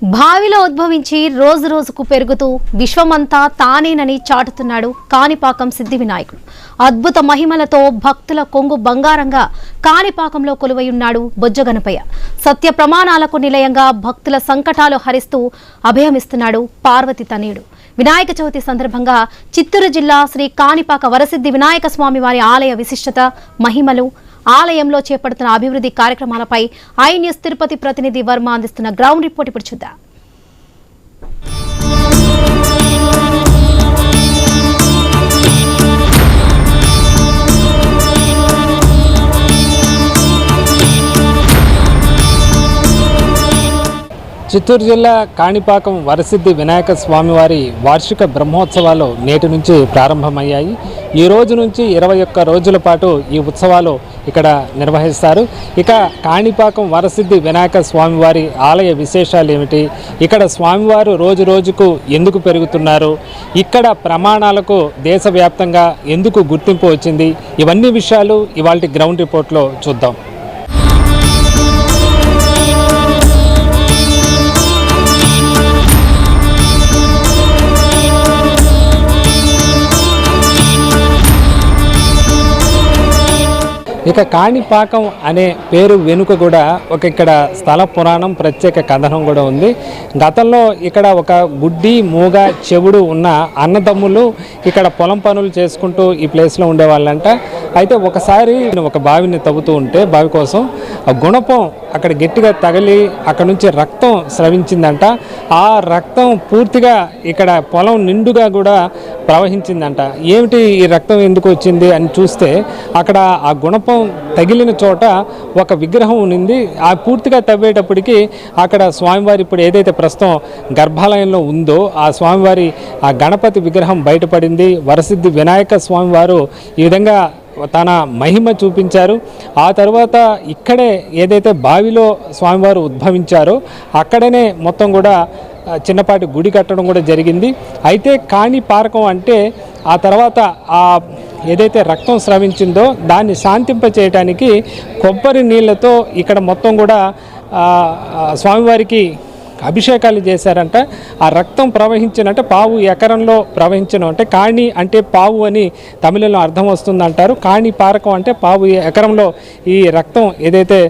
భావిలో ఉద్భవించి రోజు రోజుకు పెరుగుతూ విశ్వమంతా తానేనని చాటుతున్నాడు కాణిపాకం సిద్ధి వినాయకుడు. అద్భుత మహిమలతో భక్తుల కొంగు బంగారంగా కాణిపాకంలో కొలువైయున్నాడు బొజ్జగణపయ్య. సత్య ప్రమాణాలకు నిలయంగా భక్తుల సంకటాలు హరిస్తూ అభయమిస్తున్నాడు పార్వతి తనయుడు. వినాయక చవితి సందర్భంగా చిత్తూరు జిల్లా శ్రీ కాణిపాక వరసిద్ధి వినాయక స్వామి వారి ఆలయ విశిష్టత, మహిమలు, ఆలయంలో చేపడుతున్న అభివృద్ధి కార్యక్రమాలపై ఐ న్యూస్ తిరుపతి ప్రతినిధి వర్మ అందిస్తున్న గ్రౌండ్ రిపోర్ట్ ఇప్పుడు చూద్దాం. చిత్తూరు జిల్లా కాణిపాకం వరసిద్ధి వినాయక స్వామివారి వార్షిక బ్రహ్మోత్సవాలు నేటి నుంచి ప్రారంభమయ్యాయి. ఈ రోజు నుంచి 21 రోజుల పాటు ఈ ఉత్సవాలు ఇక్కడ నిర్వహిస్తారు. ఇక కాణిపాకం వరసిద్ధి వినాయక స్వామివారి ఆలయ విశేషాలు ఏమిటి, ఇక్కడ స్వామివారు రోజు రోజుకు ఎందుకు పెరుగుతున్నారు, ఇక్కడ ప్రమాణాలకు దేశవ్యాప్తంగా ఎందుకు గుర్తింపు వచ్చింది, ఇవన్నీ విషయాలు ఇవాల్టి గ్రౌండ్ రిపోర్ట్లో చూద్దాం. ఇక కాణిపాకం అనే పేరు వెనుక కూడా ఇక్కడ స్థల పురాణం, ప్రత్యేక కథనం కూడా ఉంది. గతంలో ఇక్కడ ఒక గుడ్డి, మూగ, చెవుడు ఉన్న అన్నదమ్ములు ఇక్కడ పొలం పనులు చేసుకుంటూ ఈ ప్లేస్లో ఉండేవాళ్ళంట. అయితే ఒకసారి ఒక బావిని తవ్వుతూ ఉంటే బావి కోసం ఆ గుణపం అక్కడ గట్టిగా తగిలి అక్కడ నుంచి రక్తం స్రవించిందంట. ఆ రక్తం పూర్తిగా ఇక్కడ పొలం నిండుగా కూడా ప్రవహించిందంట. ఏమిటి ఈ రక్తం ఎందుకు వచ్చింది అని చూస్తే అక్కడ ఆ గుణపం తగిలిన చోట ఒక విగ్రహం ఉంది. ఆ పూర్తిగా తవ్వేటప్పటికి అక్కడ స్వామివారి ఇప్పుడు ఏదైతే ప్రస్తుతం గర్భాలయంలో ఉందో ఆ స్వామివారి ఆ గణపతి విగ్రహం బయటపడింది. వరసిద్ధి వినాయక స్వామివారు ఈ విధంగా తన మహిమ చూపించారు. ఆ తర్వాత ఇక్కడే ఏదైతే బావిలో స్వామివారు ఉద్భవించారో అక్కడనే మొత్తం కూడా చిన్నపాటి గుడి కట్టడం కూడా జరిగింది. అయితే కాణిపాకం అంటే ఆ తర్వాత ఆ ఏదైతే రక్తం స్రవించిందో దాన్ని శాంతింప చేయడానికి కొబ్బరి నీళ్ళతో ఇక్కడ మొత్తం కూడా స్వామివారికి అభిషేకాలు చేశారంట. ఆ రక్తం ప్రవహించినంటే పావు ఎకరంలో ప్రవహించడం అంటే కాణి అంటే పావు అని తమిళంలో అర్థం వస్తుందంటారు. కాణిపాకం అంటే పావు ఎకరంలో ఈ రక్తం ఏదైతే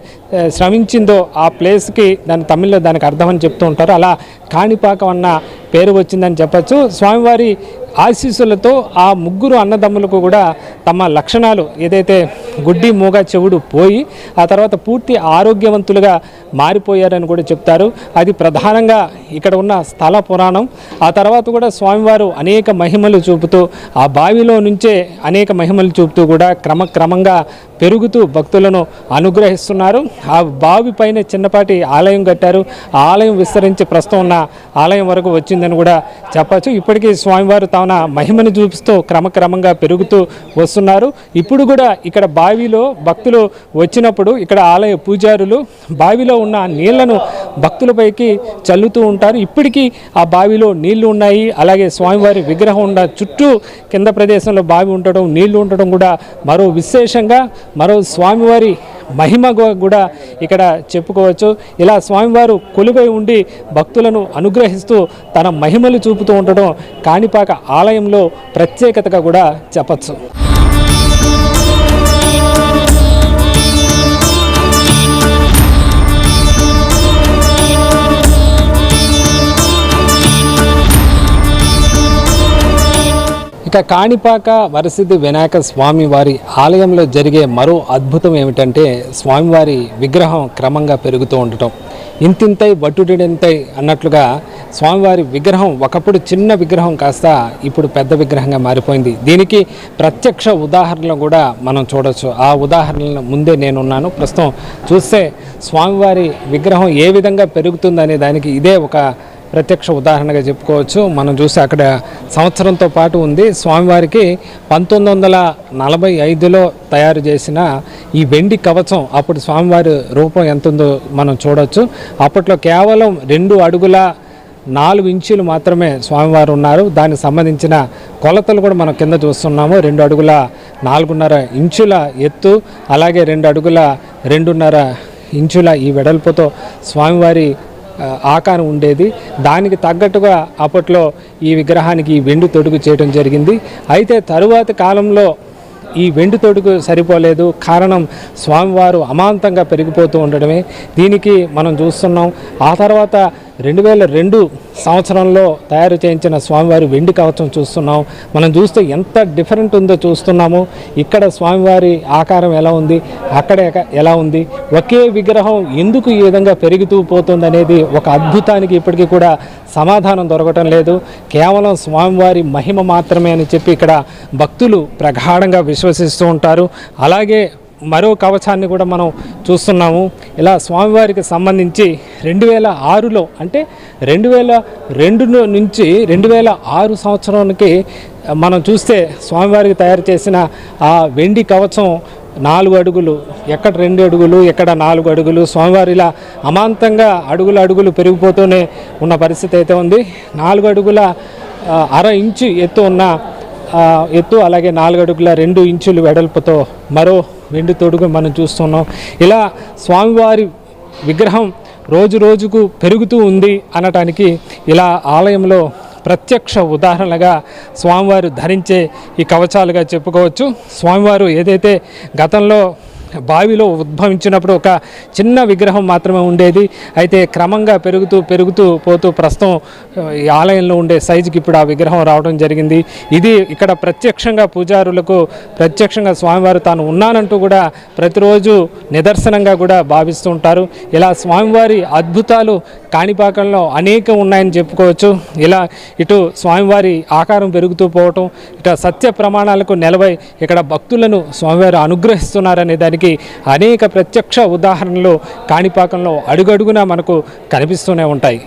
శ్రమించిందో ఆ ప్లేస్కి దాని తమిళ్లో దానికి అర్థం అని చెప్తూ ఉంటారు. అలా కాణిపాకం అన్న పేరు వచ్చిందని చెప్పచ్చు. స్వామివారి ఆశీస్సులతో ఆ ముగ్గురు అన్నదమ్ములకు కూడా తమ లక్షణాలు ఏదైతే గుడ్డి, మూగ, చెవుడు పోయి ఆ తర్వాత పూర్తి ఆరోగ్యవంతులుగా మారిపోయారని కూడా చెప్తారు. అది ప్రధానంగా ఇక్కడ ఉన్న స్థల పురాణం. ఆ తర్వాత కూడా స్వామివారు అనేక మహిమలు చూపుతూ ఆ బావిలో నుంచే అనేక మహిమలు చూపుతూ కూడా క్రమక్రమంగా పెరుగుతూ భక్తులను అనుగ్రహిస్తున్నారు. ఆ బావి పైన చిన్నపాటి ఆలయం కట్టారు. ఆ ఆలయం విస్తరించి ప్రస్తుతం ఉన్న ఆలయం వరకు వచ్చిందని కూడా చెప్పచ్చు. ఇప్పటికీ స్వామివారు తన మహిమను చూపిస్తూ క్రమక్రమంగా పెరుగుతూ వస్తున్నారు. ఇప్పుడు కూడా ఇక్కడ బావిలో భక్తులు వచ్చినప్పుడు ఇక్కడ ఆలయ పూజారులు బావిలో ఉన్న నీళ్లను భక్తులపైకి చల్లుతూ ఉంటారు. ఇప్పటికీ ఆ బావిలో నీళ్లు ఉన్నాయి. అలాగే స్వామివారి విగ్రహం ఉన్న చుట్టూ కింద ప్రదేశంలో బావి ఉండడం, నీళ్లు ఉండడం కూడా మరో విశేషంగా మరో స్వామివారి మహిమ కూడా ఇక్కడ చెప్పుకోవచ్చు. ఇలా స్వామివారు కొలువై ఉండి భక్తులను అనుగ్రహిస్తూ తన మహిమలు చూపుతూ ఉండడం కాణిపాక ఆలయంలో ప్రత్యేకతగా కూడా చెప్పచ్చు. ఇక కాణిపాక వరసిద్ధి వినాయక స్వామి వారి ఆలయంలో జరిగే మరో అద్భుతం ఏమిటంటే స్వామివారి విగ్రహం క్రమంగా పెరుగుతూ ఉండటం. ఇంతింతై వటుడింతై అన్నట్లుగా స్వామివారి విగ్రహం ఒకప్పుడు చిన్న విగ్రహం కాస్త ఇప్పుడు పెద్ద విగ్రహంగా మారిపోయింది. దీనికి ప్రత్యక్ష ఉదాహరణలు కూడా మనం చూడవచ్చు. ఆ ఉదాహరణల ముందే నేనున్నాను. ప్రస్తుతం చూస్తే స్వామివారి విగ్రహం ఏ విధంగా పెరుగుతుందనే దానికి ఇదే ఒక ప్రత్యక్ష ఉదాహరణగా చెప్పుకోవచ్చు. మనం చూసి అక్కడ సంవత్సరంతో పాటు ఉంది. స్వామివారికి 1945లో తయారు చేసిన ఈ వెండి కవచం అప్పుడు స్వామివారి రూపం ఎంత ఉందో మనం చూడవచ్చు. అప్పట్లో కేవలం 2 అడుగుల 4 ఇంచులు మాత్రమే స్వామివారు ఉన్నారు. దానికి సంబంధించిన కొలతలు కూడా మనం కింద చూస్తున్నాము. 2 అడుగుల 4.5 ఇంచుల ఎత్తు, అలాగే 2 అడుగుల 2.5 ఇంచుల ఈ వెడల్పుతో స్వామివారి ఆకారం ఉండేది. దానికి తగ్గట్టుగా అప్పట్లో ఈ విగ్రహానికి వెండి తొడుగు చేయడం జరిగింది. అయితే తరువాతి కాలంలో ఈ వెండి తొడుగు సరిపోలేదు. కారణం స్వామివారు అమాంతంగా పెరిగిపోతూ ఉండడమే. దీనికి మనం చూస్తున్నాం. ఆ తర్వాత 2002 సంవత్సరంలో తయారు చేయించిన స్వామివారి వెండి కవచం చూస్తున్నాం. మనం చూస్తే ఎంత డిఫరెంట్ ఉందో చూస్తున్నాము. ఇక్కడ స్వామివారి ఆకారం ఎలా ఉంది, అక్కడ ఎలా ఉంది, ఒకే విగ్రహం ఎందుకు ఈ విధంగా పెరుగుతూ పోతుంది అనేది ఒక అద్భుతానికి ఇప్పటికీ కూడా సమాధానం దొరకటం లేదు. కేవలం స్వామివారి మహిమ మాత్రమే అని చెప్పి ఇక్కడ భక్తులు ప్రగాఢంగా విశ్వసిస్తూ ఉంటారు. అలాగే మరో కవచాన్ని కూడా మనం చూస్తున్నాము. ఇలా స్వామివారికి సంబంధించి 2006లో అంటే 2002 నుంచి 2006 సంవత్సరానికి మనం చూస్తే స్వామివారికి తయారు చేసిన ఆ వెండి కవచం 4 అడుగులు, ఎక్కడ 2 అడుగులు, ఎక్కడ 4 అడుగులు, స్వామివారి ఇలా అమాంతంగా అడుగులు పెరిగిపోతూనే ఉన్న పరిస్థితి అయితే ఉంది. 4 అడుగుల 1/2 ఇంచు ఎత్తు ఉన్న ఎత్తు, అలాగే 4 అడుగుల 2 ఇంచులు వెడల్పుతో మరో వెండి తొడుగు మనం చూస్తున్నాం. ఇలా స్వామివారి విగ్రహం రోజు రోజుకు పెరుగుతూ ఉంది అనటానికి ఇలా ఆలయంలో ప్రత్యక్ష ఉదాహరణగా స్వామివారు ధరించే ఈ కవచాలుగా చెప్పుకోవచ్చు. స్వామివారు ఏదైతే గతంలో బావిలో ఉద్భవించినప్పుడు ఒక చిన్న విగ్రహం మాత్రమే ఉండేది. అయితే క్రమంగా పెరుగుతూ పోతూ ప్రస్తుతం ఈ ఆలయంలో ఉండే సైజుకి ఇప్పుడు ఆ విగ్రహం రావడం జరిగింది. ఇది ఇక్కడ ప్రత్యక్షంగా పూజారులకు ప్రత్యక్షంగా స్వామివారు తాను ఉన్నానంటూ కూడా ప్రతిరోజు నిదర్శనంగా కూడా భావిస్తూ ఉంటారు. ఇలా స్వామివారి అద్భుతాలు కాణిపాకంలో అనేకం ఉన్నాయని చెప్పుకోవచ్చు. ఇలా ఇటు స్వామివారి ఆకారం పెరుగుతూ పోవటం, ఇటు సత్య ప్రమాణాలకు నిలవై ఇక్కడ భక్తులను స్వామివారు అనుగ్రహిస్తున్నారనే దానికి అనేక ప్రత్యక్ష ఉదాహరణలు కాణిపాకంలో అడుగడుగునా మనకు కనిపిస్తూనే ఉంటాయి.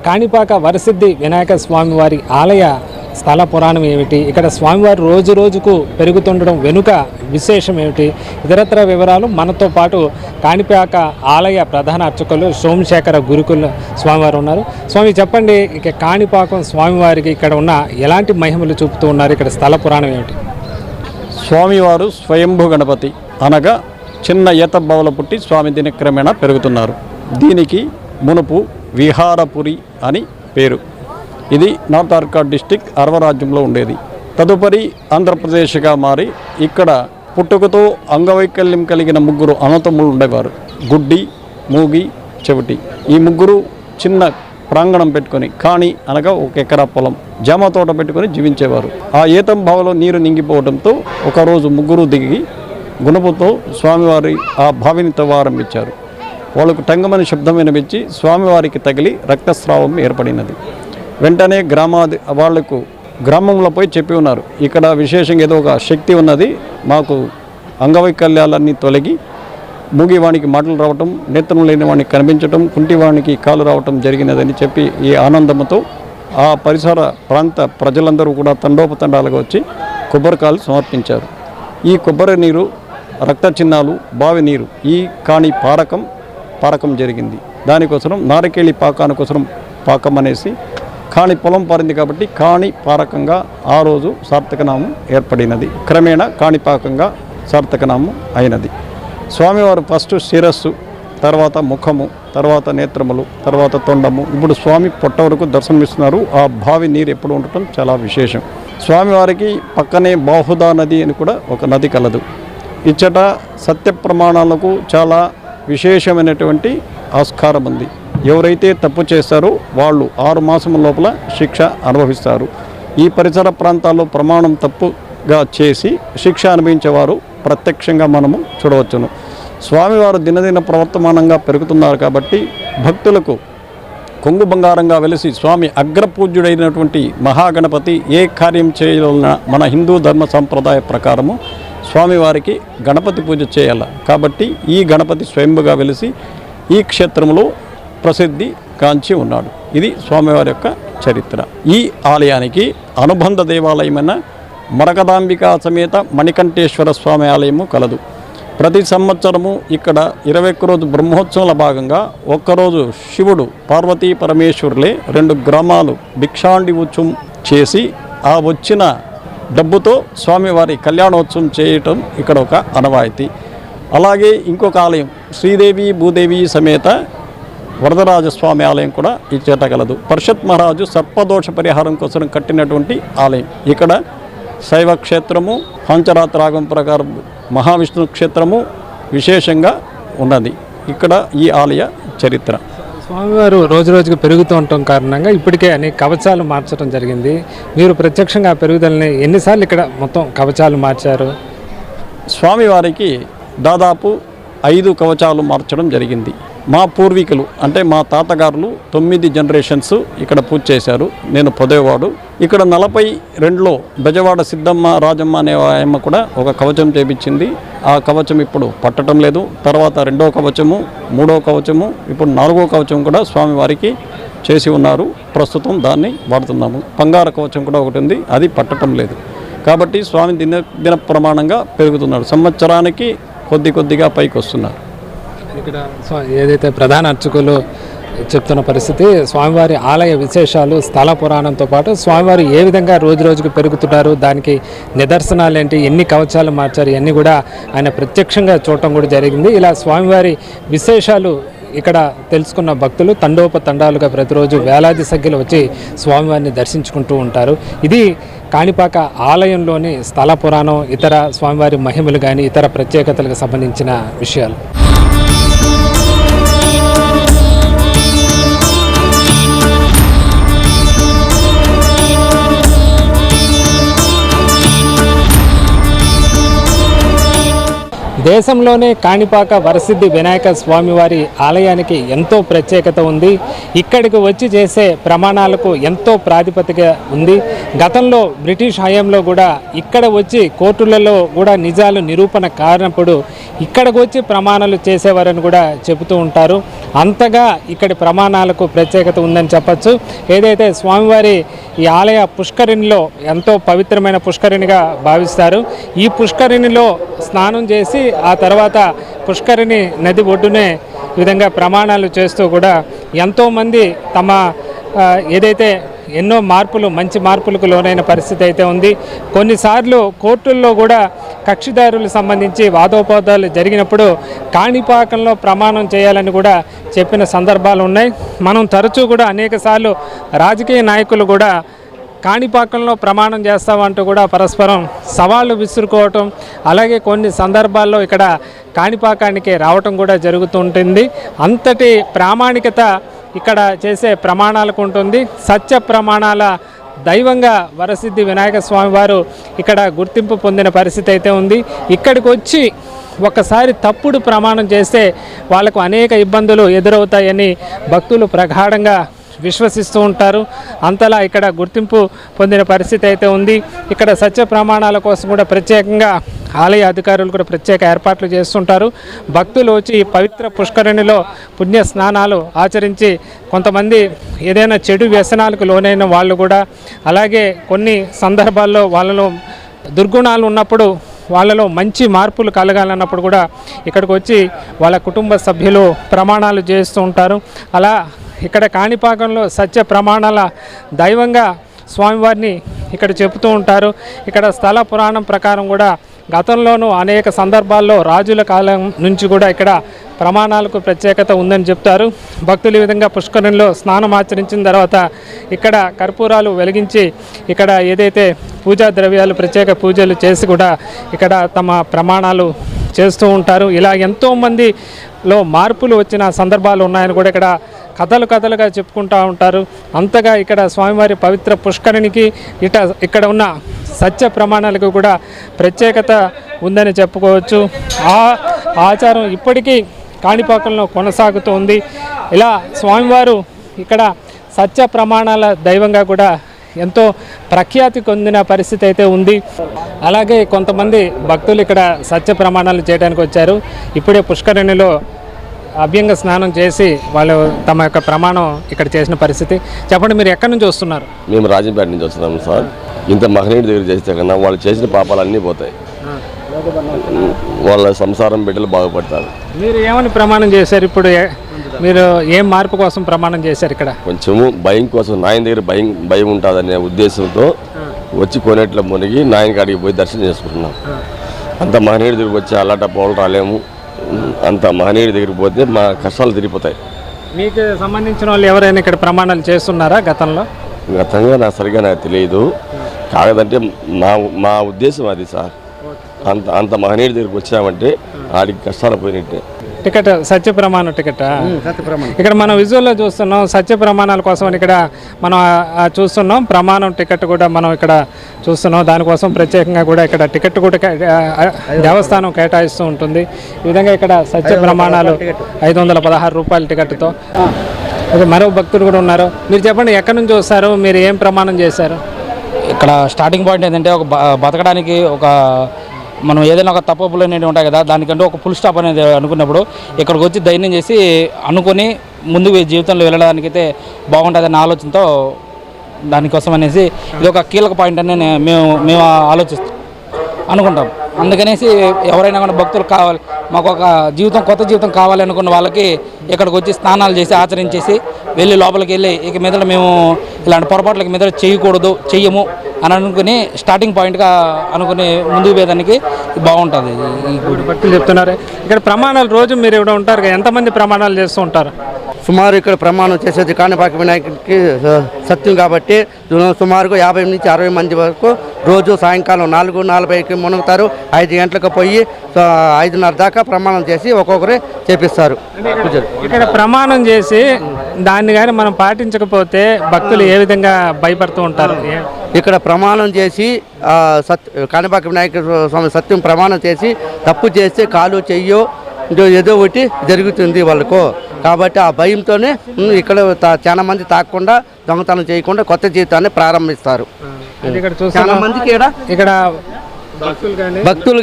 కాణిపాక వరసిద్ధి వినాయక స్వామివారి ఆలయ స్థల పురాణం ఏమిటి, ఇక్కడ స్వామివారు రోజు రోజుకు పెరుగుతుండడం వెనుక విశేషం ఏమిటి, ఇతరత్ర వివరాలు మనతో పాటు కాణిపాక ఆలయ ప్రధాన అర్చకులు సోమశేఖర గురుకుల స్వామివారు ఉన్నారు. స్వామి చెప్పండి, ఇక కాణిపాకం స్వామివారికి ఇక్కడ ఉన్న ఎలాంటి మహిమలు చూపుతూ ఉన్నారు, ఇక్కడ స్థల పురాణం ఏమిటి? స్వామివారు స్వయంభూ గణపతి అనగా చిన్న ఈత బౌల పుట్టి స్వామి దినక్రమేణా పెరుగుతున్నారు. దీనికి మునుపు విహారపురి అని పేరు. ఇది నార్త్ ఆర్కాడ్ డిస్టిక్ అరవరాజ్యంలో ఉండేది. తదుపరి ఆంధ్రప్రదేశ్గా మారి ఇక్కడ పుట్టుకతో అంగవైకల్యం కలిగిన 3 అన్నతమ్ములు ఉండేవారు. గుడ్డి, మూగి, చెవిటి. ఈ 3 చిన్న ప్రాంగణం పెట్టుకొని కాణి అనగా 1 ఎకరా పొలం, జామ తోట పెట్టుకొని జీవించేవారు. ఆ ఏతం బావిలో నీరు నింగిపోవడంతో ఒకరోజు 3 దిగి గుణపుతో స్వామివారి ఆ బావిని తవ్వారంభించారు. వాళ్ళకు టంగమని శబ్దం వినిపించి స్వామివారికి తగిలి రక్తస్రావం ఏర్పడినది. వెంటనే వాళ్లకు గ్రామంలో పోయి చెప్పి ఉన్నారు, ఇక్కడ విశేషంగా ఏదో ఒక శక్తి ఉన్నది, మాకు అంగవైకల్యాలన్నీ తొలగి మూగివానికి మాటలు రావటం, నేత్రం లేని వానికి కనిపించటం, కుంటివానికి కాలు రావటం జరిగినదని చెప్పి ఈ ఆనందంతో ఆ పరిసర ప్రాంత ప్రజలందరూ కూడా తండోపతండాలుగా వచ్చి కొబ్బరికాయలు సమర్పించారు. ఈ కొబ్బరి నీరు, రక్త చిహ్నాలు, బావి నీరు ఈ కాణి పారకం జరిగింది. దానికోసం నారకేళి పాకానికోసం పాకం అనేసి కాణి పొలం పారింది కాబట్టి కాణి పారకంగా ఆ రోజు సార్థకనామం ఏర్పడినది. క్రమేణా కాణిపాకంగా సార్థకనామం అయినది. స్వామివారు ఫస్ట్ శిరస్సు, తర్వాత ముఖము, తర్వాత నేత్రములు, తర్వాత తొండము, ఇప్పుడు స్వామి పొట్ట వరకు దర్శనమిస్తున్నారు. ఆ బావి నీరు ఎప్పుడు ఉండటం చాలా విశేషం. స్వామివారికి పక్కనే బాహుదా నది అని కూడా ఒక నది కలదు. ఇచ్చట సత్య ప్రమాణాలకు చాలా విశేషమైనటువంటి ఆస్కారం ఉంది. ఎవరైతే తప్పు చేస్తారో వాళ్ళు 6 మాసముల లోపల శిక్ష అనుభవిస్తారు. ఈ పరిసర ప్రాంతాల్లో ప్రమాణం తప్పుగా చేసి శిక్ష అనుభవించేవారు ప్రత్యక్షంగా మనము చూడవచ్చును. స్వామివారు దినదిన ప్రవర్తమానంగా పెరుగుతున్నారు కాబట్టి భక్తులకు కొంగు బంగారంగా వెలిసి స్వామి అగ్రపూజ్యుడైనటువంటి మహాగణపతి ఏ కార్యం చేయాలన్నా మన హిందూ ధర్మ సంప్రదాయ ప్రకారము స్వామివారికి గణపతి పూజ చేయాలి. కాబట్టి ఈ గణపతి స్వయంభుగా వెలిసి ఈ క్షేత్రంలో ప్రసిద్ధి కాంచి ఉన్నాడు. ఇది స్వామివారి యొక్క చరిత్ర. ఈ ఆలయానికి అనుబంధ దేవాలయమైన మరకదాంబికా సమేత మణికంఠేశ్వర స్వామి ఆలయము కలదు. ప్రతి సంవత్సరము ఇక్కడ 21 రోజు బ్రహ్మోత్సవాల భాగంగా ఒక్కరోజు శివుడు పార్వతీ పరమేశ్వరులే 2 గ్రామాలు భిక్షాండి ఉత్సవం చేసి ఆ వచ్చిన డబ్బుతో స్వామివారి కళ్యాణోత్సవం చేయటం ఇక్కడ ఒక ఆనవాయితీ. అలాగే ఇంకొక ఆలయం శ్రీదేవి భూదేవి సమేత వరదరాజస్వామి ఆలయం కూడా ఈ చేట కలదు. పర్షత్ మహారాజు సర్పదోష పరిహారం కోసం కట్టినటువంటి ఆలయం. ఇక్కడ శైవ క్షేత్రము, పంచరాత్రాగం ప్రకారం మహావిష్ణు క్షేత్రము విశేషంగా ఉన్నది. ఇక్కడ ఈ ఆలయ చరిత్ర. స్వామివారు రోజు రోజుకు పెరుగుతూ ఉండటం కారణంగా ఇప్పటికే అనేక కవచాలు మార్చడం జరిగింది. మీరు ప్రత్యక్షంగా పెరుగుదలని ఎన్నిసార్లు ఇక్కడ మొత్తం కవచాలు మార్చారు? స్వామివారికి దాదాపు 5 కవచాలు మార్చడం జరిగింది. మా పూర్వీకులు అంటే మా తాతగారులు 9 జనరేషన్స్ ఇక్కడ పూజ చేశారు. నేను పొదేవాడు. ఇక్కడ 42లో బెజవాడ సిద్ధమ్మ రాజమ్మ అనే ఆయమ్మ కూడా ఒక కవచం చేపించింది. ఆ కవచం ఇప్పుడు పట్టడం లేదు. తర్వాత 2వ కవచము, 3వ కవచము, ఇప్పుడు 4వ కవచం కూడా స్వామివారికి చేసి ఉన్నారు. ప్రస్తుతం దాన్ని వాడుతున్నాము. బంగార కవచం కూడా ఒకటి ఉంది, అది పట్టడం లేదు. కాబట్టి స్వామి దిన ప్రమాణంగా పెరుగుతున్నాడు. సంవత్సరానికి కొద్దిగా పైకి వస్తున్నారు. ఇక్కడ ఏదైతే ప్రధాన అర్చకులు చెప్తున్న పరిస్థితి, స్వామివారి ఆలయ విశేషాలు, స్థల పురాణంతో పాటు స్వామివారు ఏ విధంగా రోజు రోజుకు పెరుగుతున్నారు, దానికి నిదర్శనాలు ఏంటి, ఎన్ని కవచాలు మార్చారు, ఇవన్నీ కూడా ఆయన ప్రత్యక్షంగా చూడటం కూడా జరిగింది. ఇలా స్వామివారి విశేషాలు ఇక్కడ తెలుసుకున్న భక్తులు తండోపతండాలుగా ప్రతిరోజు వేలాది సంఖ్యలో వచ్చి స్వామివారిని దర్శించుకుంటూ ఉంటారు. ఇది కాణిపాక ఆలయంలోని స్థల పురాణం, ఇతర స్వామివారి మహిమలు కానీ ఇతర ప్రత్యేకతలకు సంబంధించిన విషయాలు. దేశంలోనే కాణిపాక వరసిద్ధి వినాయక స్వామివారి ఆలయానికి ఎంతో ప్రత్యేకత ఉంది. ఇక్కడికి వచ్చి చేసే ప్రమాణాలకు ఎంతో ప్రాతిపదిక ఉంది. గతంలో బ్రిటిష్ హయాంలో కూడా ఇక్కడ వచ్చి కోర్టులలో కూడా నిజాలు నిరూపణ కారణప్పుడు ఇక్కడికి వచ్చి ప్రమాణాలు చేసేవారని కూడా చెబుతూ ఉంటారు. అంతగా ఇక్కడి ప్రమాణాలకు ప్రత్యేకత ఉందని చెప్పచ్చు. ఏదైతే స్వామివారి ఈ ఆలయ పుష్కరిణిలో ఎంతో పవిత్రమైన పుష్కరిణిగా భావిస్తారు. ఈ పుష్కరిణిలో స్నానం చేసి ఆ తర్వాత పుష్కరిణి నది ఒడ్డునే ఈ విధంగా ప్రమాణాలు చేస్తూ కూడా ఎంతోమంది తమ ఏదైతే ఎన్నో మార్పులు, మంచి మార్పులకు లోనైన పరిస్థితి అయితే ఉంది. కొన్నిసార్లు కోర్టుల్లో కూడా కక్షిదారులకు సంబంధించి వాదోపవాదాలు జరిగినప్పుడు కాణిపాకంలో ప్రమాణం చేయాలని కూడా చెప్పిన సందర్భాలు ఉన్నాయి. మనం తరచూ కూడా అనేకసార్లు రాజకీయ నాయకులు కూడా కాణిపాకంలో ప్రమాణం చేస్తామంటూ కూడా పరస్పరం సవాళ్లు విసురుకోవటం, అలాగే కొన్ని సందర్భాల్లో ఇక్కడ కాణిపాకానికి రావటం కూడా జరుగుతుంటుంది. అంతటి ప్రామాణికత ఇక్కడ చేసే ప్రమాణాలకు ఉంటుంది. సత్య ప్రమాణాల దైవంగా వరసిద్ధి వినాయక స్వామి వారు ఇక్కడ గుర్తింపు పొందిన పరిస్థితి అయితే ఉంది. ఇక్కడికి వచ్చి ఒకసారి తప్పుడు ప్రమాణం చేస్తే వాళ్ళకు అనేక ఇబ్బందులు ఎదురవుతాయని భక్తులు ప్రగాఢంగా విశ్వసిస్తూ ఉంటారు. అంతలా ఇక్కడ గుర్తింపు పొందిన పరిస్థితి అయితే ఉంది. ఇక్కడ సత్య ప్రమాణాల కోసం కూడా ప్రత్యేకంగా ఆలయ అధికారులు కూడా ప్రత్యేక ఏర్పాట్లు చేస్తుంటారు. భక్తులు వచ్చి ఈ పవిత్ర పుష్కరిణిలో పుణ్య స్నానాలు ఆచరించి కొంతమంది ఏదైనా చెడు వ్యసనాలకు లోనైన వాళ్ళు కూడా, అలాగే కొన్ని సందర్భాల్లో వాళ్ళలో దుర్గుణాలు ఉన్నప్పుడు వాళ్ళలో మంచి మార్పులు కలగాలన్నప్పుడు కూడా ఇక్కడికి వచ్చి వాళ్ళ కుటుంబ సభ్యులు ప్రమాణాలు చేస్తూ ఉంటారు. అలా ఇక్కడ కాణిపాకంలో సత్య ప్రమాణాల దైవంగా స్వామివారిని ఇక్కడ చెబుతూ ఉంటారు. ఇక్కడ స్థల పురాణం ప్రకారం కూడా గతంలోనూ అనేక సందర్భాల్లో రాజుల కాలం నుంచి కూడా ఇక్కడ ప్రమాణాలకు ప్రత్యేకత ఉందని చెప్తారు. భక్తులు ఈ విధంగా పుష్కరిణిలో స్నానం ఆచరించిన తర్వాత ఇక్కడ కర్పూరాలు వెలిగించి ఇక్కడ ఏదైతే పూజా ద్రవ్యాలు ప్రత్యేక పూజలు చేసి కూడా ఇక్కడ తమ ప్రమాణాలు చేస్తూ ఉంటారు. ఇలా ఎంతోమందిలో మార్పులు వచ్చిన సందర్భాలు ఉన్నాయని కూడా ఇక్కడ కథలుగా చెప్పుకుంటూ ఉంటారు. అంతగా ఇక్కడ స్వామివారి పవిత్ర పుష్కరిణికి ఇక్కడ ఉన్న సత్య ప్రమాణాలకు కూడా ప్రత్యేకత ఉందని చెప్పుకోవచ్చు. ఆ ఆచారం ఇప్పటికీ కాణిపాకంలో కొనసాగుతూ ఉంది. ఇలా స్వామివారు ఇక్కడ సత్య ప్రమాణాల దైవంగా కూడా ఎంతో ప్రఖ్యాతి పొందిన పరిస్థితి అయితే ఉంది. అలాగే కొంతమంది భక్తులు ఇక్కడ సత్య ప్రమాణాలు చేయడానికి వచ్చారు. ఇప్పుడే పుష్కరిణిలో అభ్యంగ స్నానం చేసి వాళ్ళు తమ యొక్క ప్రమాణం ఇక్కడ చేసిన పరిస్థితి. చెప్పండి, మీరు ఎక్కడి నుంచి వస్తున్నారు? మేము రాజంపేట నుంచి వస్తున్నాము సార్. ఇంత మహనీయుడి దగ్గర చేస్తే కన్నా వాళ్ళు చేసిన పాపాలు అన్నీ పోతాయి. వాళ్ళ సంసారం బిడ్డలు బాగుపడతారు. మీరు ఏమని ప్రమాణం చేశారు? ఇప్పుడు మీరు ఏం మార్పు కోసం ప్రమాణం చేశారు? ఇక్కడ కొంచెము భయం కోసం, నాయన దగ్గర భయం ఉంటుందనే ఉద్దేశంతో వచ్చి కోనేట్లో మునిగి నాయన కాడికి పోయి దర్శనం చేసుకుంటున్నాం. అంత మహనీయుడి దగ్గరికి వచ్చి అలాట పౌలు రాలేము. అంత మహనీయుడి దగ్గరికి పోతే మా కష్టాలు తిరిగిపోతాయి. మీకు సంబంధించిన వాళ్ళు ఎవరైనా ఇక్కడ ప్రమాణాలు చేస్తున్నారా గతంలో? గతంగా సరిగా నాకు తెలియదు. కాదంటే మా ఉద్దేశం అది సార్. అంత మహనీయుడి దగ్గరికి వచ్చామంటే ఆడికి కష్టాలు పోయినట్టే. టికెట్ సత్య ప్రమాణం టికెట్ ఇక్కడ మనం విజువల్లో చూస్తున్నాం. సత్య ప్రమాణాల కోసం ఇక్కడ మనం చూస్తున్నాం. ప్రమాణం టికెట్ కూడా మనం ఇక్కడ చూస్తున్నాం. దానికోసం ప్రత్యేకంగా కూడా ఇక్కడ టికెట్ కూడా దేవస్థానం కేటాయిస్తూ ఉంటుంది. ఈ విధంగా ఇక్కడ సత్య ప్రమాణాలు 516 రూపాయల టికెట్తో. మరో భక్తులు కూడా ఉన్నారు. మీరు చెప్పండి, ఎక్కడి నుంచి వస్తారు? మీరు ఏం ప్రమాణం చేశారు? ఇక్కడ స్టార్టింగ్ పాయింట్ ఏంటంటే ఒక బతకడానికి ఒక మనం ఏదైనా ఒక తప్పులు అనేవి ఉంటాయి కదా, దానికంటే ఒక ఫుల్ స్టాప్ అనేది అనుకున్నప్పుడు ఇక్కడికి వచ్చి ధైర్యం చేసి అనుకొని ముందుకు జీవితంలో వెళ్ళడానికైతే బాగుంటుందనే ఆలోచనతో దానికోసం అనేసి ఇది ఒక కీలక పాయింట్ అని మేము ఆలోచిస్తాం అనుకుంటాం. అందుకనేసి ఎవరైనా కూడా భక్తులు కావాలి, మాకు ఒక జీవితం, కొత్త జీవితం కావాలి అనుకున్న వాళ్ళకి ఇక్కడికి వచ్చి స్నానాలు చేసి ఆచరించేసి వెళ్ళి లోపలికి వెళ్ళి ఇక మీద మేము ఇలాంటి పొరపాట్లకి మీద చెయ్యము అని అనుకుని స్టార్టింగ్ పాయింట్గా అనుకుని ముందుకు పోయేదానికి బాగుంటుంది. భక్తులు చెప్తున్నారు ఇక్కడ ప్రమాణాలు రోజు మీరు ఇక్కడ ఉంటారు, ఎంతమంది ప్రమాణాలు చేస్తూ ఉంటారు? సుమారు ఇక్కడ ప్రమాణం చేసేది కాణిపాక వినాయకుడికి సత్యం కాబట్టి సుమారుగా 50 నుంచి 60 మంది వరకు రోజు సాయంకాలం 4:40కి మునుగుతారు. 5 గంటలకు పోయి 5:30 దాకా ప్రమాణం చేసి ఒక్కొక్కరే చేపిస్తారు. ఇక్కడ ప్రమాణం చేసి దాన్ని కానీ మనం పాటించకపోతే భక్తులు ఏ విధంగా భయపడుతూ ఉంటారు? ఇక్కడ ప్రమాణం చేసి కాణిపాక వినాయక స్వామి సత్యం ప్రమాణం చేసి తప్పు చేస్తే కాలు చెయ్యో ఏదో ఒకటి జరుగుతుంది వాళ్ళకు. కాబట్టి ఆ భయంతోనే ఇక్కడ చాలా మంది తాకుండా దొంగతనం చేయకుండా కొత్త జీవితాన్ని ప్రారంభిస్తారు. చాలా మందికి ఇక్కడ భక్తులు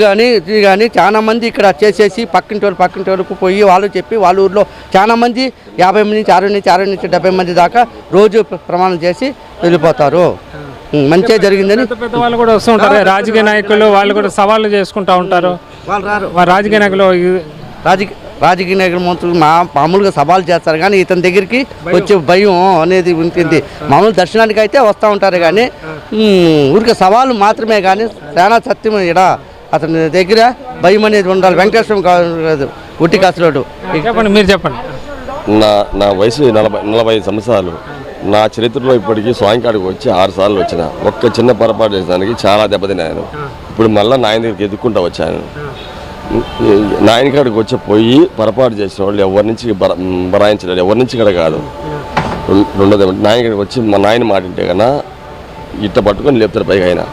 కానీ చాలా మంది ఇక్కడ చేసేసి పక్కింటి వాళ్ళకు పోయి వాళ్ళు చెప్పి వాళ్ళ ఊర్లో చాలా మంది 50 నుంచి 60 నుంచి 70 మంది దాకా రోజు ప్రమాణం చేసి వెళ్ళిపోతారు. మంచిగా జరిగిందని పెద్ద వాళ్ళు కూడా వస్తూ ఉంటారు. రాజకీయ నాయకులు వాళ్ళు కూడా సవాళ్ళు చేసుకుంటూ ఉంటారు. రాజకీయ నాయకులు రాజకీయ నాయకులు మామూలుగా సవాల్ చేస్తారు, కానీ ఇతని దగ్గరికి వచ్చే భయం అనేది ఉంటుంది. మామూలు దర్శనానికి అయితే వస్తూ ఉంటారు, కానీ ఊరికే సవాలు మాత్రమే. కానీ చాలా సత్యం ఇక్కడ అతని దగ్గర భయం అనేది ఉండాలి. వెంకటేశ్వరం కాదు, ఉట్టి కాసులోడు. చెప్పండి, మీరు చెప్పండి. నా వయసు 45 సంవత్సరాలు. నా చరిత్రలో ఇప్పటికీ స్వామికాడికి వచ్చి 6 సార్లు వచ్చిన. ఒక్క చిన్న పొరపాటు చేసేదానికి చాలా దెబ్బతిన్నాను. ఇప్పుడు మళ్ళీ నాయన దగ్గరికి ఎదుక్కుంటూ వచ్చాను. నాయన కాడికి వచ్చి పోయి పొరపాటు చేసిన వాళ్ళు ఎవరి నుంచి బరాయించలేదు, ఎవరి నుంచి ఇక్కడ కాదు. రెండోది నాయన కాడికి వచ్చి మా నాయన మాట ఉంటే కన్నా ఇట్ట పట్టుకొని లేపుతారు పైగా ఆయన.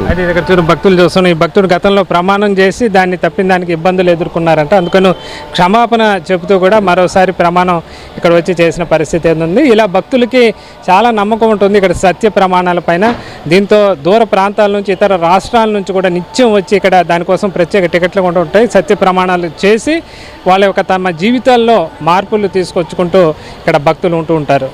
అయితే ఇక్కడ చూడు భక్తులు చూస్తున్నాం. ఈ భక్తుడు గతంలో ప్రమాణం చేసి దాన్ని తప్పిన దానికి ఇబ్బందులు ఎదుర్కొన్నారంట. అందుకని క్షమాపణ చెబుతూ కూడా మరోసారి ప్రమాణం ఇక్కడ వచ్చి చేసిన పరిస్థితి ఏంది. ఇలా భక్తులకి చాలా నమ్మకం ఉంటుంది ఇక్కడ సత్య ప్రమాణాల పైన. దీంతో దూర ప్రాంతాల నుంచి, ఇతర రాష్ట్రాల నుంచి కూడా నిత్యం వచ్చి ఇక్కడ దానికోసం ప్రత్యేక టికెట్లు కూడా ఉంటాయి. సత్య ప్రమాణాలు చేసి వాళ్ళ యొక్క తమ జీవితాల్లో మార్పులు తీసుకొచ్చుకుంటూ ఇక్కడ భక్తులు ఉంటూ ఉంటారు.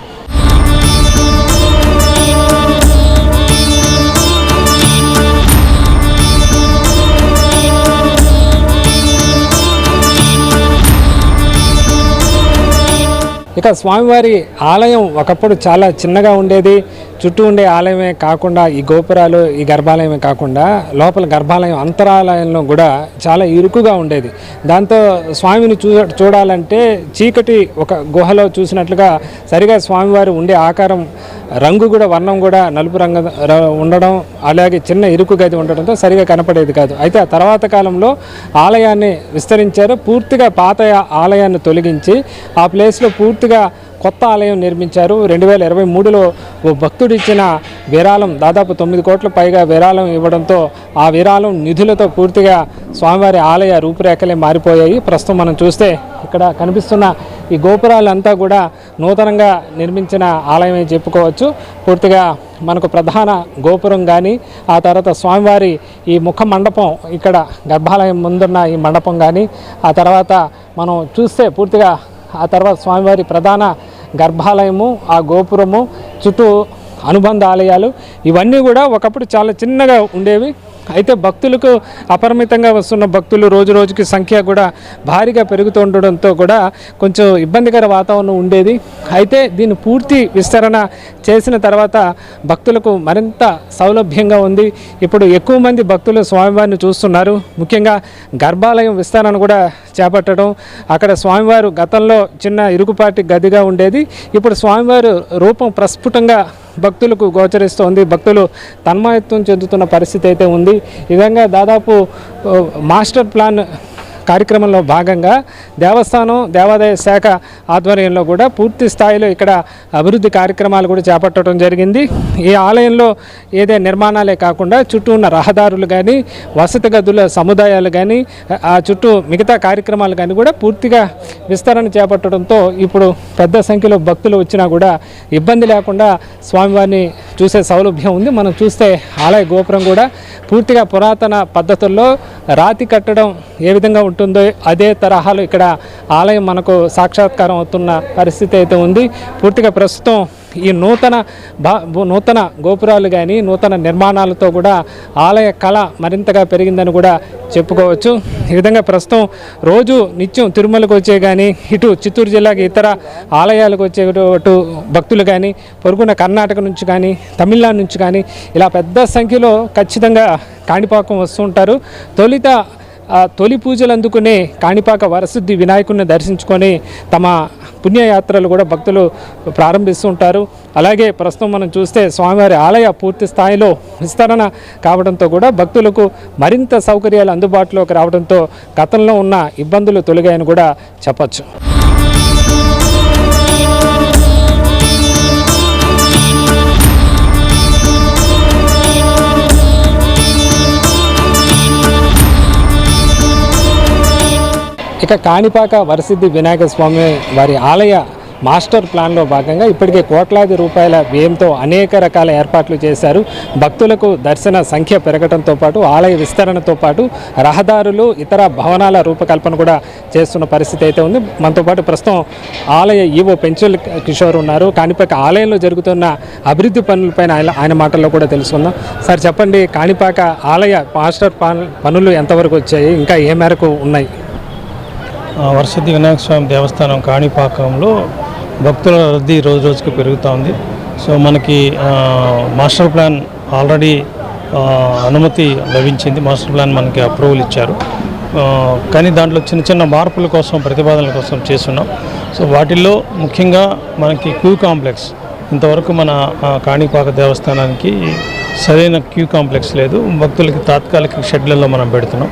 ఇక స్వామివారి ఆలయం ఒకప్పుడు చాలా చిన్నగా ఉండేది. చుట్టూ ఉండే ఆలయమే కాకుండా ఈ గోపురాలు, ఈ గర్భాలయమే కాకుండా లోపల గర్భాలయం అంతరాలయంలో కూడా చాలా ఇరుకుగా ఉండేది. దాంతో స్వామిని చూడాలంటే చీకటి ఒక గుహలో చూసినట్లుగా సరిగా స్వామివారు ఉండే ఆకారం, రంగు కూడా, వర్ణం కూడా నలుపు రంగు ఉండడం, అలాగే చిన్న ఇరుకు గది ఉండడంతో సరిగా కనపడేది కాదు. అయితే ఆ తర్వాత కాలంలో ఆలయాన్ని విస్తరించారు. పూర్తిగా పాత ఆలయాన్ని తొలగించి ఆ ప్లేస్లో పూర్తిగా కొత్త ఆలయం నిర్మించారు. 2023లో ఓ భక్తుడు ఇచ్చిన విరాళం దాదాపు 9 కోట్ల పైగా విరాళం ఇవ్వడంతో ఆ విరాళం నిధులతో పూర్తిగా స్వామివారి ఆలయ రూపురేఖలే మారిపోయాయి. ప్రస్తుతం మనం చూస్తే ఇక్కడ కనిపిస్తున్న ఈ గోపురాలంతా కూడా నూతనంగా నిర్మించిన ఆలయమే చెప్పుకోవచ్చు. పూర్తిగా మనకు ప్రధాన గోపురం కానీ, ఆ తర్వాత స్వామివారి ఈ ముఖ మండపం, ఇక్కడ గర్భాలయం ముందున్న ఈ మండపం కానీ, ఆ తర్వాత మనం చూస్తే పూర్తిగా ఆ తర్వాత స్వామివారి ప్రధాన గర్భాలయము, ఆ గోపురము, చుట్టూ అనుబంధ ఆలయాలు, ఇవన్నీ కూడా ఒకప్పుడు చాలా చిన్నగా ఉండేవి. అయితే భక్తులకు అపరిమితంగా వస్తున్న భక్తులు రోజు రోజుకి సంఖ్య కూడా భారీగా పెరుగుతుండడంతో కూడా కొంచెం ఇబ్బందికర వాతావరణం ఉండేది. అయితే దీన్ని పూర్తి విస్తరణ చేసిన తర్వాత భక్తులకు మరింత సౌలభ్యంగా ఉంది. ఇప్పుడు ఎక్కువ మంది భక్తులు స్వామివారిని చూస్తున్నారు. ముఖ్యంగా గర్భాలయం విస్తరణ కూడా చేపట్టడం, అక్కడ స్వామివారు గతంలో చిన్న ఇరుకుపాటి గదిగా ఉండేది, ఇప్పుడు స్వామివారు రూపం ప్రస్ఫుటంగా భక్తులకు గోచరిస్తోంది. భక్తులు తన్మయత్వం చెందుతున్న పరిస్థితి అయితే ఉంది. ఈ విధంగా దాదాపు మాస్టర్ ప్లాన్ కార్యక్రమంలో భాగంగా దేవస్థానం దేవాదాయ శాఖ ఆధ్వర్యంలో కూడా పూర్తి స్థాయిలో ఇక్కడ అభివృద్ధి కార్యక్రమాలు కూడా చేపట్టడం జరిగింది. ఈ ఆలయంలో ఏదే నిర్మాణాలే కాకుండా చుట్టూ ఉన్న రహదారులు కానీ వసతి గదుల సముదాయాలు కానీ ఆ చుట్టూ మిగతా కార్యక్రమాలు కానీ కూడా పూర్తిగా విస్తరణ చేపట్టడంతో ఇప్పుడు పెద్ద సంఖ్యలో భక్తులు వచ్చినా కూడా ఇబ్బంది లేకుండా స్వామివారిని చూసే సౌలభ్యం ఉంది. మనం చూస్తే ఆలయ గోపురం కూడా పూర్తిగా పురాతన పద్ధతుల్లో రాతి కట్టడం ఏ విధంగా ఉంటుందో అదే తరహాలో ఇక్కడ ఆలయం మనకు సాక్షాత్కారం అవుతున్న పరిస్థితి అయితే ఉంది. పూర్తిగా ప్రస్తుతం ఈ నూతన గోపురాలు కానీ నూతన నిర్మాణాలతో కూడా ఆలయ కళ మరింతగా పెరిగిందని కూడా చెప్పుకోవచ్చు. ఈ విధంగా ప్రస్తుతం రోజు నిత్యం తిరుమలకు వచ్చే కానీ ఇటు చిత్తూరు జిల్లాకి ఇతర ఆలయాలకు వచ్చే భక్తులు కానీ పొరుగున కర్ణాటక నుంచి కానీ తమిళనాడు నుంచి కానీ ఇలా పెద్ద సంఖ్యలో ఖచ్చితంగా కాణిపాకం వస్తుంటారు. తొలి పూజలు అందుకునే కాణిపాక వరసిద్ధి వినాయకుడిని దర్శించుకొని తమ పుణ్యయాత్రలు కూడా భక్తులు ప్రారంభిస్తుంటారు. అలాగే ప్రస్తుతం మనం చూస్తే స్వామివారి ఆలయ పూర్తి స్థాయిలో విస్తరణ కావడంతో కూడా భక్తులకు మరింత సౌకర్యాలు అందుబాటులోకి రావడంతో గతంలో ఉన్న ఇబ్బందులు తొలగాయని కూడా చెప్పచ్చు. ఇక కాణిపాక వరసిద్ధి వినాయక స్వామి వారి ఆలయ మాస్టర్ ప్లాన్లో భాగంగా ఇప్పటికే కోట్లాది రూపాయల వ్యయంతో అనేక రకాల ఏర్పాట్లు చేశారు. భక్తులకు దర్శన సంఖ్య పెరగడంతో పాటు ఆలయ విస్తరణతో పాటు రహదారులు ఇతర భవనాల రూపకల్పన కూడా చేస్తున్న పరిస్థితి అయితే ఉంది. మనతో పాటు ప్రస్తుతం ఆలయ ఈవో పెంచుల్ కిషోర్ ఉన్నారు. కాణిపాక ఆలయంలో జరుగుతున్న అభివృద్ధి పనులపైన ఆయన మాటల్లో కూడా తెలుసుకుందాం. సార్ చెప్పండి, కాణిపాక ఆలయ మాస్టర్ పనులు ఎంతవరకు వచ్చాయి, ఇంకా ఏ మేరకు ఉన్నాయి? వరసిద్ధి వినాయక స్వామి దేవస్థానం కాణిపాకంలో భక్తుల రద్దీ రోజు రోజుకు పెరుగుతూ ఉంది. సో మనకి మాస్టర్ ప్లాన్ ఆల్రెడీ అనుమతి లభించింది. మాస్టర్ ప్లాన్ మనకి అప్రూవల్ ఇచ్చారు. కానీ దాంట్లో చిన్న చిన్న మార్పుల కోసం ప్రతిపాదనల కోసం చేస్తున్నాం. సో వాటిల్లో ముఖ్యంగా మనకి క్యూ కాంప్లెక్స్, ఇంతవరకు మన కాణిపాక దేవస్థానానికి సరైన క్యూ కాంప్లెక్స్ లేదు. భక్తులకి తాత్కాలిక షెడ్లలో మనం పెడుతున్నాం.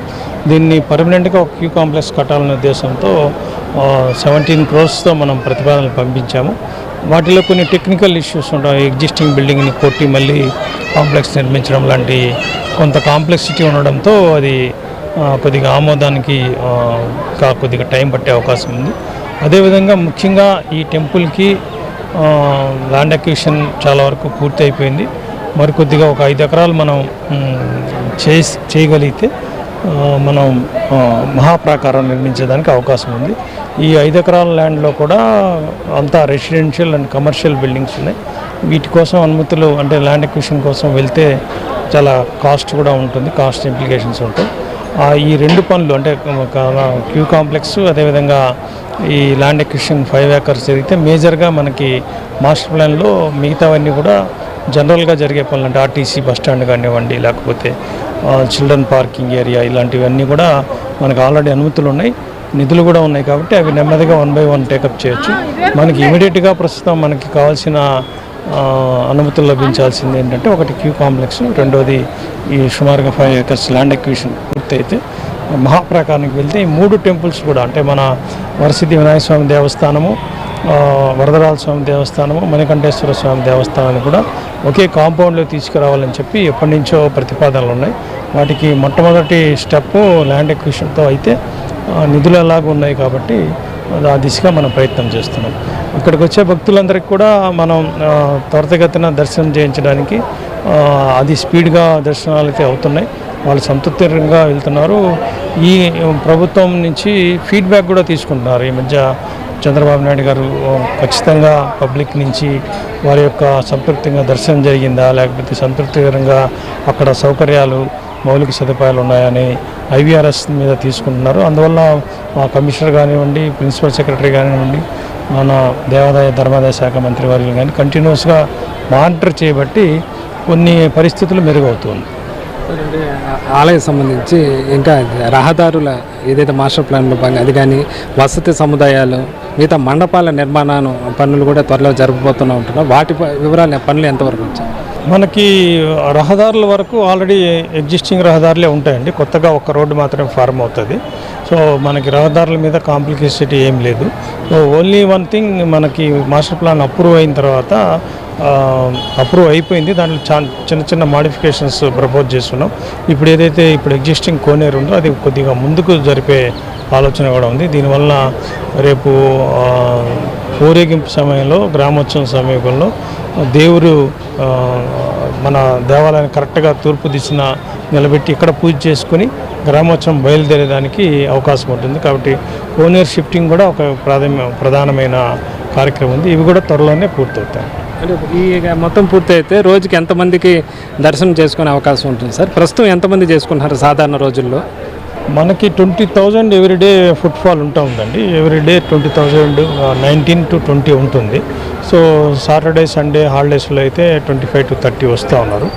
దీన్ని పర్మనెంట్గా ఒక క్యూ కాంప్లెక్స్ కట్టాలనే ఉద్దేశంతో 17 crores మనం ప్రతిపాదనలు పంపించాము. వాటిలో కొన్ని టెక్నికల్ ఇష్యూస్ ఉంటాయి. ఎగ్జిస్టింగ్ బిల్డింగ్ని కొట్టి మళ్ళీ కాంప్లెక్స్ నిర్మించడం లాంటి కొంత కాంప్లెక్సిటీ ఉండడంతో అది కొద్దిగా ఆమోదానికి కొద్దిగా టైం పట్టే అవకాశం ఉంది. అదేవిధంగా ముఖ్యంగా ఈ టెంపుల్కి ల్యాండ్ అక్విజిషన్ చాలా వరకు పూర్తి అయిపోయింది. మరికొద్దిగా ఒక 5 ఎకరాలు మనం చేయగలిగితే మనం మహాప్రాకారం నిర్మించేదానికి అవకాశం ఉంది. ఈ 5 ఎకరాల ల్యాండ్లో కూడా అంతా రెసిడెన్షియల్ అండ్ కమర్షియల్ బిల్డింగ్స్ ఉన్నాయి. వీటి కోసం అనుమతులు అంటే ల్యాండ్ అక్విజిషన్ కోసం వెళ్తే చాలా కాస్ట్ కూడా ఉంటుంది, కాస్ట్ ఇంప్లికేషన్స్ ఉంటాయి. ఈ 2 పనులు అంటే క్యూ కాంప్లెక్స్ అదేవిధంగా ఈ ల్యాండ్ అక్విజిషన్ 5 acres జరిగితే మేజర్గా మనకి మాస్టర్ ప్లాన్లో మిగతావన్నీ కూడా జనరల్గా జరిగే పనులు అంటే ఆర్టీసీ బస్ స్టాండ్ కానివ్వండి, లేకపోతే చిల్డ్రన్ పార్కింగ్ ఏరియా, ఇలాంటివన్నీ కూడా మనకు ఆల్రెడీ అనుమతులు ఉన్నాయి, నిధులు కూడా ఉన్నాయి. కాబట్టి అవి నెమ్మదిగా 1 by 1 టేకప్ చేయొచ్చు. మనకి ఇమీడియట్గా ప్రస్తుతం మనకి కావాల్సిన అనుమతులు లభించాల్సింది ఏంటంటే ఒకటి క్యూ కాంప్లెక్స్, రెండోది ఈ సుమారుగా 5 acres ల్యాండ్ అక్విజిషన్ పూర్తయితే మహాప్రాకారానికి వెళ్తే ఈ 3 టెంపుల్స్ కూడా అంటే మన వరసిద్ధి వినాయక స్వామి దేవస్థానము, వరదరాజ స్వామి దేవస్థానము, మణికంఠేశ్వర స్వామి దేవస్థానాన్ని కూడా ఒకే కాంపౌండ్లో తీసుకురావాలని చెప్పి ఎప్పటి నుంచో ప్రతిపాదనలు ఉన్నాయి. వాటికి మొట్టమొదటి స్టెప్ ల్యాండ్ అక్విజిషన్తో అయితే నిధులు ఎలాగూ ఉన్నాయి కాబట్టి ఆ దిశగా మనం ప్రయత్నం చేస్తున్నాం. ఇక్కడికి వచ్చే భక్తులందరికీ కూడా మనం త్వరితగతిన దర్శనం చేయించడానికి అది స్పీడ్గా దర్శనాలు అయితే అవుతున్నాయి. వాళ్ళు సంతృప్తికరంగా వెళ్తున్నారు. ఈ ప్రభుత్వం నుంచి ఫీడ్బ్యాక్ కూడా తీసుకుంటున్నారు. ఈ మధ్య చంద్రబాబు నాయుడు గారు ఖచ్చితంగా పబ్లిక్ నుంచి వారి యొక్క సంతృప్తిగా దర్శనం జరిగిందా, లేకపోతే సంతృప్తికరంగా అక్కడ సౌకర్యాలు మౌలిక సదుపాయాలు ఉన్నాయని IVRS మీద తీసుకుంటున్నారు. అందువల్ల మా కమిషనర్ కానివ్వండి, ప్రిన్సిపల్ సెక్రటరీ కానివ్వండి, మన దేవాదాయ ధర్మాదాయ శాఖ మంత్రి వర్యులు కానీ కంటిన్యూస్గా మానిటర్ చేయబట్టి కొన్ని పరిస్థితులు మెరుగవుతుంది. అంటే ఆలయ సంబంధించి ఇంకా రహదారుల ఏదైతే మాస్టర్ ప్లాన్లో భాగంగా అది కానీ వసతి సముదాయాలు మిగతా మండపాల నిర్మాణాలు పనులు కూడా త్వరలో జరగబోతూనే ఉంటున్నారు. వాటి వివరాలు పనులు ఎంతవరకు వచ్చాయి? మనకి రహదారుల వరకు ఆల్రెడీ ఎగ్జిస్టింగ్ రహదారులే ఉంటాయండి. కొత్తగా ఒక రోడ్డు మాత్రమే ఫార్మ్ అవుతుంది. సో మనకి రహదారుల మీద కాంప్లికేసిటీ ఏం లేదు. సో ఓన్లీ వన్ థింగ్, మనకి మాస్టర్ ప్లాన్ అప్రూవ్ అయిన తర్వాత అప్రూవ్ అయిపోయింది. దాంట్లో చిన్న చిన్న మాడిఫికేషన్స్ ప్రపోజ్ చేస్తున్నాం. ఇప్పుడు ఏదైతే ఎగ్జిస్టింగ్ కోనేరు ఉందో అది కొద్దిగా ముందుకు జరిపే ఆలోచన కూడా ఉంది. దీనివల్ల రేపు ఊరేగింపు సమయంలో, గ్రామోత్సవం సమయంలో దేవుడు మన దేవాలయాన్ని కరెక్ట్గా తూర్పు దిశన నిలబెట్టి ఇక్కడ పూజ చేసుకుని గ్రామోత్సవం బయలుదేరేదానికి అవకాశం ఉంటుంది. కాబట్టి కోనేరు షిఫ్టింగ్ కూడా ఒక ప్రధానమైన కార్యక్రమం ఉంది. ఇవి కూడా త్వరలోనే పూర్తవుతాయి. అంటే ఈ మొత్తం పూర్తి అయితే రోజుకి ఎంతమందికి దర్శనం చేసుకునే అవకాశం ఉంటుంది సార్? ప్రస్తుతం ఎంతమంది చేసుకుంటున్నారు సాధారణ రోజుల్లో? మనకి 20,000 ఎవ్రీడే ఫుట్ఫాల్ ఉంటుందండి. ఎవ్రీడే 20,000, 19 to 20 ఉంటుంది. సో సాటర్డే సండే హాలిడేస్లో అయితే 25 to 30 వస్తూ ఉన్నారు.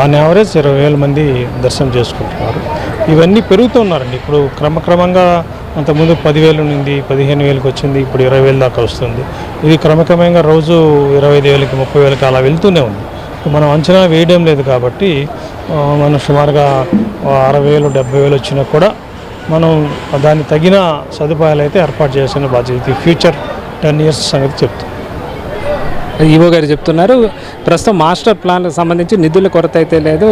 ఆన్ యావరేజ్ 20,000 మంది దర్శనం చేసుకుంటున్నారు. ఇవన్నీ పెరుగుతున్నారండి. ఇప్పుడు క్రమక్రమంగా అంతకుముందు 10,000 నుండి 15,000కి వచ్చింది, ఇప్పుడు 20,000 దాకా వస్తుంది. ఇది క్రమక్రమంగా రోజు 25,000కి 30,000కి అలా వెళ్తూనే ఉంది. మనం అంచనా వేయడం లేదు కాబట్టి మనం సుమారుగా 60,000 70,000 వచ్చినా కూడా మనం దానికి తగిన సదుపాయాలు అయితే ఏర్పాటు చేసిన బాధ్యత ఫ్యూచర్ 10 years సంగతి చెప్తాం. ఈవో గారు చెప్తున్నారు ప్రస్తుతం మాస్టర్ ప్లాన్కి సంబంధించి నిధుల కొరత అయితే లేదు,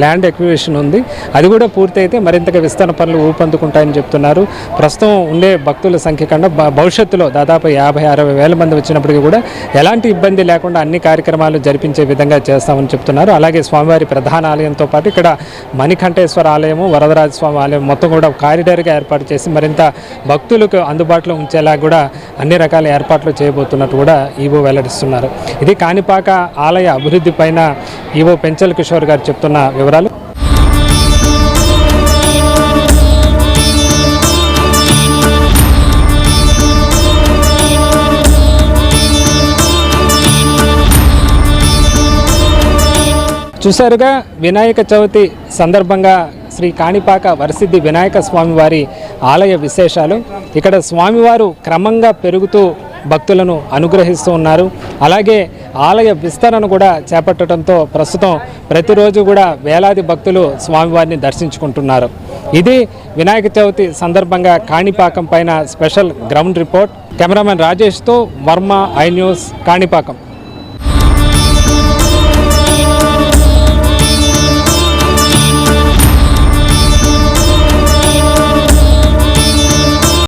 ల్యాండ్ ఎక్విజిషన్ ఉంది, అది కూడా పూర్తి అయితే మరింతగా విస్తరణ పనులు ఊపందుకుంటాయని చెప్తున్నారు. ప్రస్తుతం ఉండే భక్తుల సంఖ్య కన్నా భవిష్యత్తులో దాదాపు 50-60 వేల మంది వచ్చినప్పటికీ కూడా ఎలాంటి ఇబ్బంది లేకుండా అన్ని కార్యక్రమాలు జరిపించే విధంగా చేస్తామని చెప్తున్నారు. అలాగే స్వామివారి ప్రధాన ఆలయంతో పాటు ఇక్కడ మణికంఠేశ్వర ఆలయము, వరదరాజ స్వామి ఆలయం మొత్తం కూడా కారిడార్గా ఏర్పాటు చేసి మరింత భక్తులకు అందుబాటులో ఉంచేలా కూడా అన్ని రకాల ఏర్పాట్లు చేయబోతున్నట్టు కూడా ఈవో వెల్లడిస్తున్నారు. ఇది కాణిపాక ఆలయ అభివృద్ధి పైన ఈవో పెంచల్ కిషోర్ గారు చెప్తున్న వివరాలు. చూసారుగా వినాయక చవితి సందర్భంగా శ్రీ కాణిపాక వరసిద్ధి వినాయక స్వామివారి ఆలయ విశేషాలు. ఇక్కడ స్వామివారు క్రమంగా పెరుగుతూ భక్తులను అనుగ్రహిస్తూ ఉన్నారు. అలాగే ఆలయ విస్తరణ కూడా చేపట్టడంతో ప్రస్తుతం ప్రతిరోజు కూడా వేలాది భక్తులు స్వామివారిని దర్శించుకుంటున్నారు. ఇది వినాయక చవితి సందర్భంగా కాణిపాకం పైన స్పెషల్ గ్రౌండ్ రిపోర్ట్. కెమెరామెన్ రాజేష్తో వర్మ, ఐ న్యూస్, కాణిపాకం.